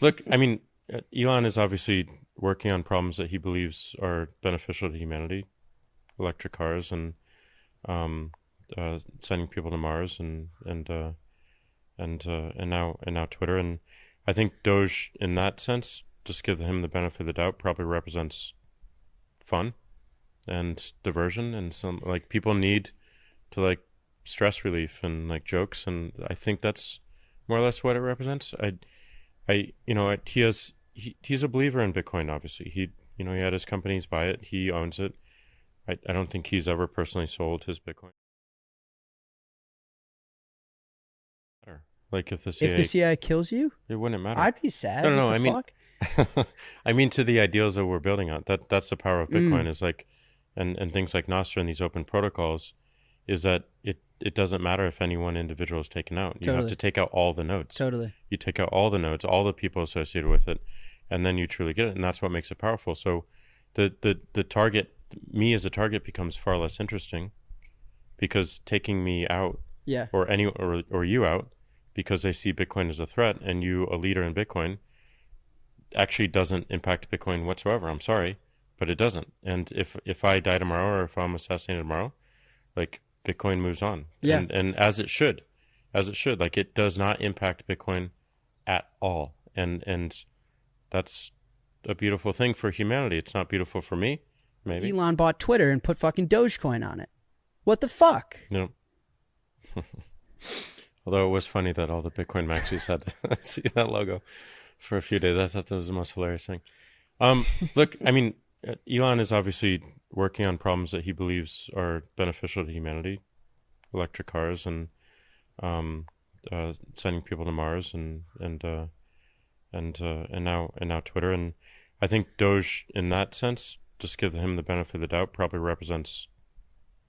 Look, I mean, Elon is obviously working on problems that he believes are beneficial to humanity, electric cars and um, sending people to Mars and now Twitter. And I think Doge, in that sense, just give him the benefit of the doubt, probably represents fun and diversion and some like people need to like stress relief and like jokes, and I think that's more or less what it represents. He's a believer in Bitcoin. Obviously, he had his companies buy it. He owns it. I don't think he's ever personally sold his Bitcoin. Like if the If the CIA, CIA kills you, it wouldn't matter. I'd be No, sad. no, What no. the I mean, fuck? I mean to the ideals that we're building on. That's the power of Mm, Bitcoin is like, and things like Nostr and these open protocols, is that it doesn't matter if any one individual is taken out. You have to totally, take out all the nodes. totally. You take out all the nodes, all the people associated with it, and then you truly get it, and that's what makes it powerful. So, the target, me as a target, becomes far less interesting because taking me out Yeah, or you out because they see Bitcoin as a threat and you a leader in Bitcoin actually doesn't impact Bitcoin whatsoever. I'm sorry, but it doesn't. And if I die tomorrow or if I'm assassinated tomorrow, like Bitcoin moves on, yeah. and as it should. Like it does not impact Bitcoin at all, and that's a beautiful thing for humanity. It's not beautiful for me, Well, maybe. Elon bought Twitter and put fucking Dogecoin on it. What the fuck? You know, although it was funny that all the Bitcoin maxis had to see that logo for a few days. I thought that was the most hilarious thing. Look, I mean, Elon is obviously working on problems that he believes are beneficial to humanity, electric cars and sending people to Mars and now Twitter. And I think Doge, in that sense, just give him the benefit of the doubt, probably represents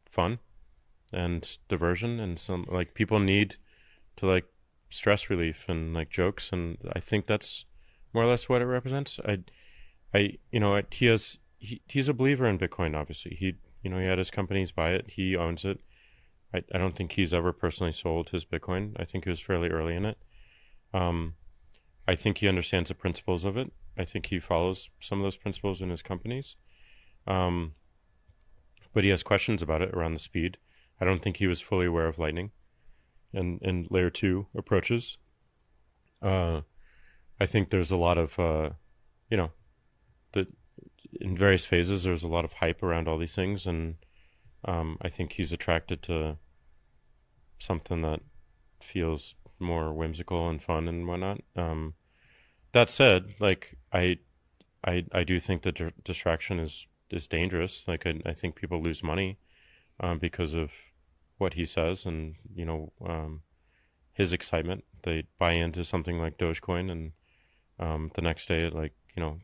fun and diversion and some like people need to like stress relief and like jokes, and I think that's more or less what it represents. He's a believer in Bitcoin. Obviously, he had his companies buy it. He owns it. I don't think he's ever personally sold his Bitcoin. I think he was fairly early in it. Um, I think he understands the principles of it. I think he follows some of those principles in his companies. Um, but he has questions about it around the speed. I don't think he was fully aware of Lightning and layer two approaches. Uh, I think there's a lot of, you know, the in various phases, there's a lot of hype around all these things. And I think he's attracted to something that feels more whimsical and fun and whatnot. That said, like I do think that distraction is dangerous. Like I think people lose money because of what he says, and his excitement. They buy into something like Dogecoin, and the next day it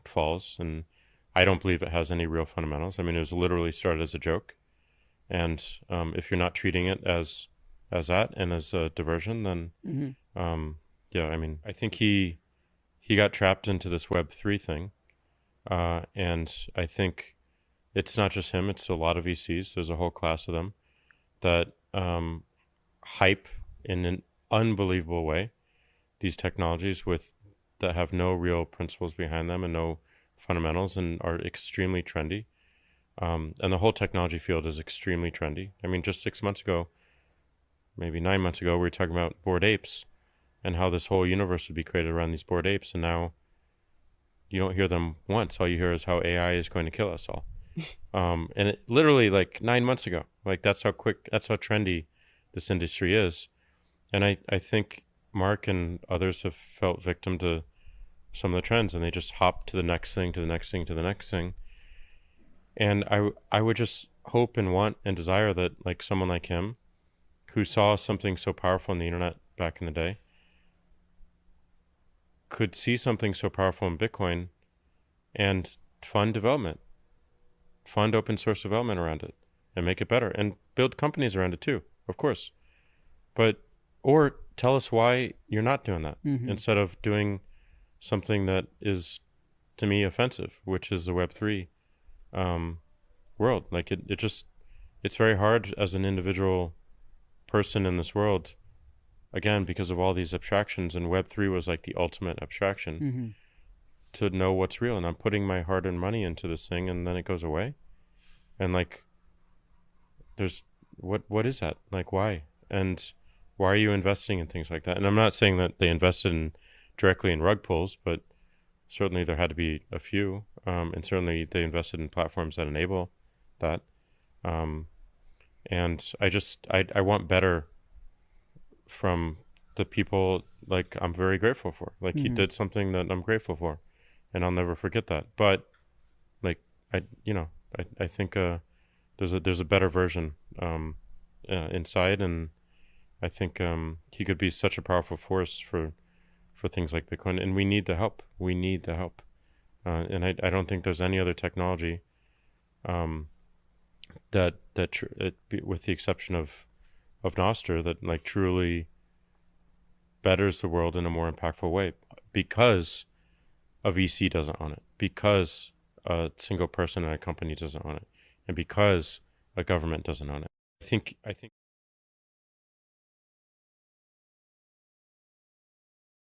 falls. And I don't believe it has any real fundamentals. I mean, it was literally started as a joke, and if you're not treating it as that and as a diversion, then Hmm. yeah, I mean, I think he got trapped into this Web3 thing, and I think it's not just him; it's a lot of VCs. There's a whole class of them that hype in an unbelievable way these technologies with that have no real principles behind them and no fundamentals and are extremely trendy. And the whole technology field is extremely trendy. I mean, just 6 months ago, maybe 9 months ago, we were talking about bored apes and how this whole universe would be created around these bored apes. And now you don't hear them once. All you hear is how AI is going to kill us all. And it literally like 9 months ago, like that's how trendy this industry is. And I think Mark and others have felt victim to some of the trends, and they just hop to the next thing, to the next thing, to the next thing. And I would just hope and want and desire that like someone like him, who saw something so powerful on the internet back in the day, could see something so powerful in Bitcoin and fund development, fund open source development around it, and make it better, and build companies around it too, of course. But or tell us why you're not doing that Hmm. instead of doing something that is to me offensive, which is the Web3 um, world. Like it's very hard as an individual person in this world again, because of all these abstractions, and Web3 was like the ultimate abstraction, Mm-hmm. to know what's real. And I'm putting my hard-earned money into this thing, and then it goes away. And like, there's what is that? Like, why? And why are you investing in things like that? And I'm not saying that they invested directly in rug pulls, but certainly there had to be a few. And certainly they invested in platforms that enable that. Um, and I want better from the people, like I'm very grateful for. Like he Mm-hmm. did something that I'm grateful for, and I'll never forget that. But like I you know I think there's a better version inside, and I think he could be such a powerful force for things like Bitcoin, and we need the help. We need the help, and I don't think there's any other technology um, with the exception of Nostr, that like truly betters the world in a more impactful way, because a VC doesn't own it, because a single person in a company doesn't own it, and because a government doesn't own it. I think